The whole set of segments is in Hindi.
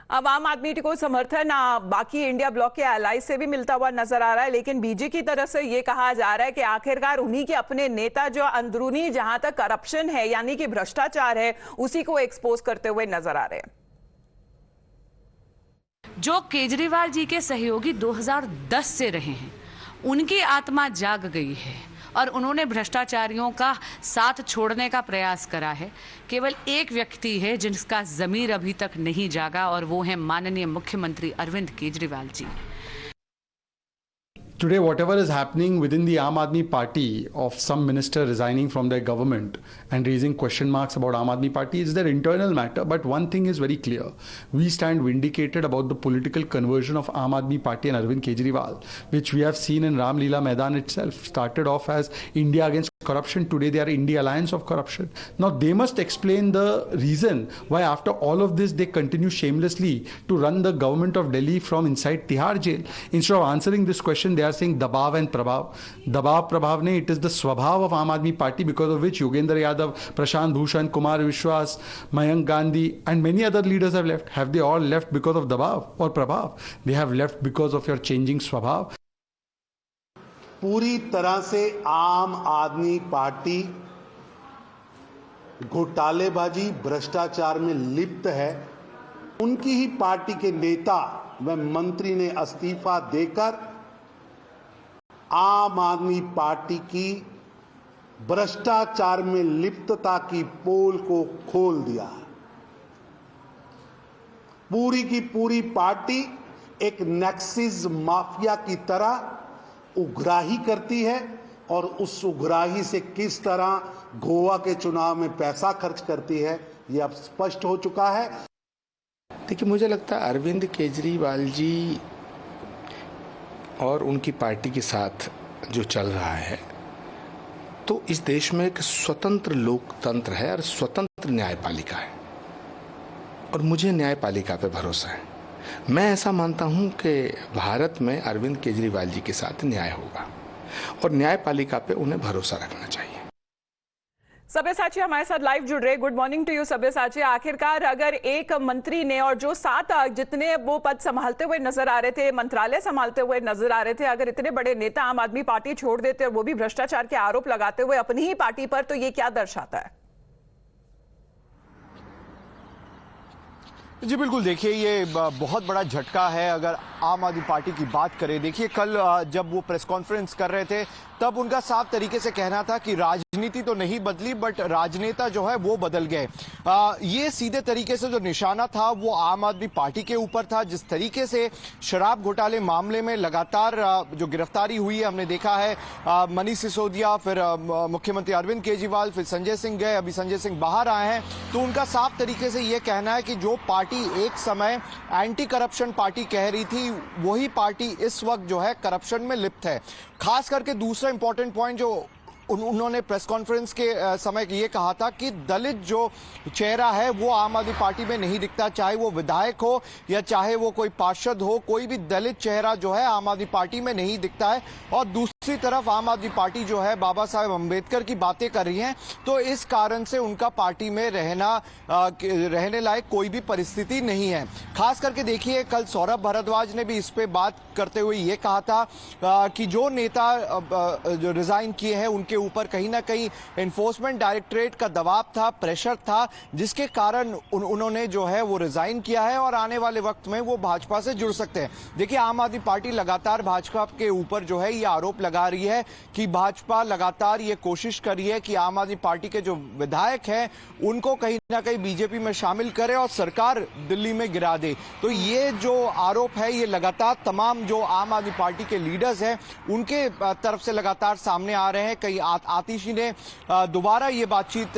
अब आम आदमी को समर्थन बाकी इंडिया ब्लॉक के एलाई से भी मिलता हुआ नजर आ रहा है, लेकिन बीजेपी की तरफ से ये कहा जा रहा है कि आखिरकार उन्हीं के अपने नेता जो अंदरूनी जहां तक करप्शन है यानी कि भ्रष्टाचार है उसी को एक्सपोज करते हुए नजर आ रहे हैं। जो केजरीवाल जी के सहयोगी 2010 से रहे हैं, उनकी आत्मा जाग गई है और उन्होंने भ्रष्टाचारियों का साथ छोड़ने का प्रयास करा है। केवल एक व्यक्ति है जिसका ज़मीर अभी तक नहीं जागा और वो है माननीय मुख्यमंत्री Arvind Kejriwal ji. Today, whatever is happening within the Aam Aadmi Party of some minister resigning from their government and raising question marks about Aam Aadmi Party is their internal matter. But one thing is very clear. We stand vindicated about the political conversion of Aam Aadmi Party and Arvind Kejriwal, which we have seen in Ram Leela Maidan itself. Started off as India against corruption. Today, they are India Alliance of Corruption. Now, they must explain the reason why after all of this, they continue shamelessly to run the government of Delhi from inside Tihar jail. Instead of answering this question, they are saying Dabav and Prabhav. Dabav, Prabhav ne, it is the swabhav of Aam Aadmi Party because of which Yogendra Yadav, Prashant Bhushan, Kumar Vishwas, Mayank Gandhi and many other leaders have left. Have they all left because of Dabav or Prabhav? They have left because of your changing swabhav. पूरी तरह से आम आदमी पार्टी घोटालेबाजी भ्रष्टाचार में लिप्त है। उनकी ही पार्टी के नेता व मंत्री ने इस्तीफा देकर आम आदमी पार्टी की भ्रष्टाचार में लिप्तता की पोल को खोल दिया। पूरी की पूरी पार्टी एक नेक्सिस माफिया की तरह उग्राही करती है और उस उग्राही से किस तरह गोवा के चुनाव में पैसा खर्च करती है यह अब स्पष्ट हो चुका है। देखिए, मुझे लगता है अरविंद केजरीवाल जी और उनकी पार्टी के साथ जो चल रहा है, तो इस देश में एक स्वतंत्र लोकतंत्र है और स्वतंत्र न्यायपालिका है और मुझे न्यायपालिका पे भरोसा है। मैं ऐसा मानता हूं कि भारत में अरविंद केजरीवाल जी के साथ न्याय होगा और न्यायपालिका पे उन्हें भरोसा रखना चाहिए। सब्यसाची हमारे साथ लाइव जुड़ रहे। Good morning to you Sabyasachi. आखिरकार अगर एक मंत्री ने और जो 7 जितने वो पद संभालते हुए नजर आ रहे थे, मंत्रालय संभालते हुए नजर आ रहे थे, अगर इतने बड़े नेता आम आदमी पार्टी छोड़ देते और वो भी भ्रष्टाचार के आरोप लगाते हुए अपनी ही पार्टी पर, तो ये क्या दर्शाता है? जी बिल्कुल, देखिए ये बहुत बड़ा झटका है अगर आम आदमी पार्टी की बात करें। देखिए कल जब वो प्रेस कॉन्फ्रेंस कर रहे थे तब उनका साफ तरीके से कहना था कि राजनीति तो नहीं बदली बट राजनेता जो है वो बदल गए। ये सीधे तरीके से जो निशाना था वो आम आदमी पार्टी के ऊपर था। जिस तरीके से शराब घोटाले मामले में लगातार जो गिरफ्तारी हुई है, हमने देखा है मनीष सिसोदिया, फिर मुख्यमंत्री अरविंद केजरीवाल, फिर संजय सिंह गए, अभी संजय सिंह बाहर आए हैं, तो उनका साफ तरीके से ये कहना है कि जो पार्टी एक समय एंटी करप्शन पार्टी कह रही थी, वही पार्टी इस वक्त जो है करप्शन में लिप्त है। खास करके दूसरा इंपॉर्टेंट पॉइंट जो उन्होंने प्रेस कॉन्फ्रेंस के समय ये कहा था कि दलित जो चेहरा है वो आम आदमी पार्टी में नहीं दिखता, चाहे वो विधायक हो या चाहे वो कोई पार्षद हो, कोई भी दलित चेहरा जो है आम आदमी पार्टी में नहीं दिखता है। और दूसरी तरफ आम आदमी पार्टी जो है बाबा साहेब अम्बेडकर की बातें कर रही है, तो इस कारण से उनका पार्टी में रहने लायक कोई भी परिस्थिति नहीं है। खास करके देखिए कल सौरभ भारद्वाज ने भी इस पे बात करते हुए ये कहा था कि जो नेता जो रिजाइन किए हैं उनके ऊपर कहीं ना कहीं एनफोर्समेंट डायरेक्टरेट का दबाव था, प्रेशर था, जिसके कारण उन्होंने जो है वो रिजाइन किया है और आने वाले वक्त में वो भाजपा से जुड़ सकते हैं। देखिए आम आदमी पार्टी लगातार भाजपा के ऊपर जो है ये आरोप लगा रही है कि भाजपा लगातार ये कोशिश कर रही है कि आम आदमी पार्टी के जो विधायक हैं उनको कहीं ना कहीं बीजेपी में शामिल करे और सरकार दिल्ली में गिरा दे। तो ये जो आरोप है ये लगातार तमाम जो आम आदमी पार्टी के लीडर्स हैं उनके तरफ से लगातार सामने आ रहे हैं। कई आतिशी ने दोबारा ये बातचीत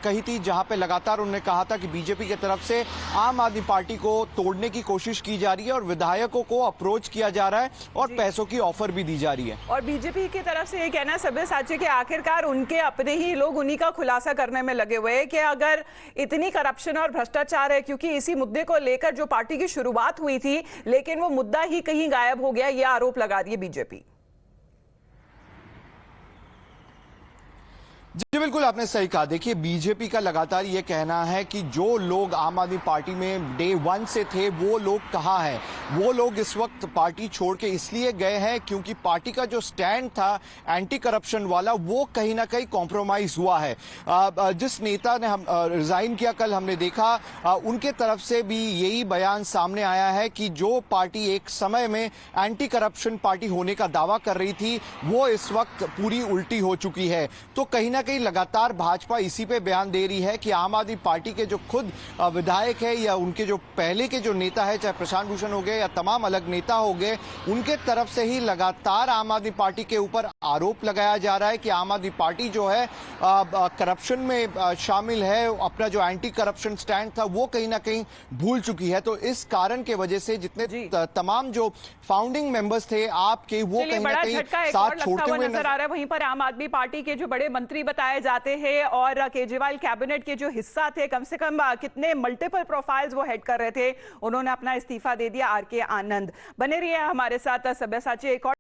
कही थी जहां पे लगातार उन्होंने कहा था कि बीजेपी की तरफ से आम आदमी पार्टी को तोड़ने की कोशिश की जा रही है और विधायकों को अप्रोच किया जा रहा है और पैसों की ऑफर भी दी जा रही है। और बीजेपी की तरफ से ये कहना है सब्यसाची के आखिरकार उनके अपने ही लोग उन्हीं का खुलासा करने में लगे हुए हैं कि अगर इतनी करप्शन और भ्रष्टाचार है, क्योंकि इसी मुद्दे को लेकर जो पार्टी की शुरुआत हुई थी लेकिन वो मुद्दा ही कहीं गायब हो गया, ये आरोप लगा रही है बीजेपी। जी बिल्कुल, आपने सही कहा। देखिए, बीजेपी का लगातार ये कहना है कि जो लोग आम आदमी पार्टी में डे 1 से थे वो लोग कहाँ हैं। वो लोग इस वक्त पार्टी छोड़ के इसलिए गए हैं क्योंकि पार्टी का जो स्टैंड था एंटी करप्शन वाला वो कहीं ना कहीं कॉम्प्रोमाइज हुआ है। जिस नेता ने हम रिजाइन किया, कल हमने देखा उनके तरफ से भी यही बयान सामने आया है कि जो पार्टी एक समय में एंटी करप्शन पार्टी होने का दावा कर रही थी वो इस वक्त पूरी उल्टी हो चुकी है। तो कहीं ना कहीं लगातार भाजपा इसी पे बयान दे रही है कि आम आदमी पार्टी के जो खुद विधायक है या उनके जो पहले के जो नेता है, चाहे प्रशांत भूषण हो गए या तमाम अलग नेता हो गए, उनके तरफ से ही लगातार आम आदमी पार्टी के ऊपर आरोप लगाया जा रहा है कि आम आदमी पार्टी जो है करप्शन में शामिल है, अपना जो एंटी करप्शन स्टैंड था वो कहीं ना कहीं भूल चुकी है। तो इस कारण के वजह से जितने तमाम जो फाउंडिंग मेंबर्स थे आपके, वो कहीं ना कहीं साथ छोड़ते हुए नजर आ रहा है। वहीं पर आम आदमी पार्टी के जो बड़े मंत्री बताए जाते हैं और केजरीवाल कैबिनेट के जो हिस्सा थे, कम से कम कितने मल्टीपल प्रोफाइल्स वो हेड कर रहे थे, उन्होंने अपना इस्तीफा दे दिया। आर के आनंद बने रहिए हमारे साथ। सब्यसाची एक और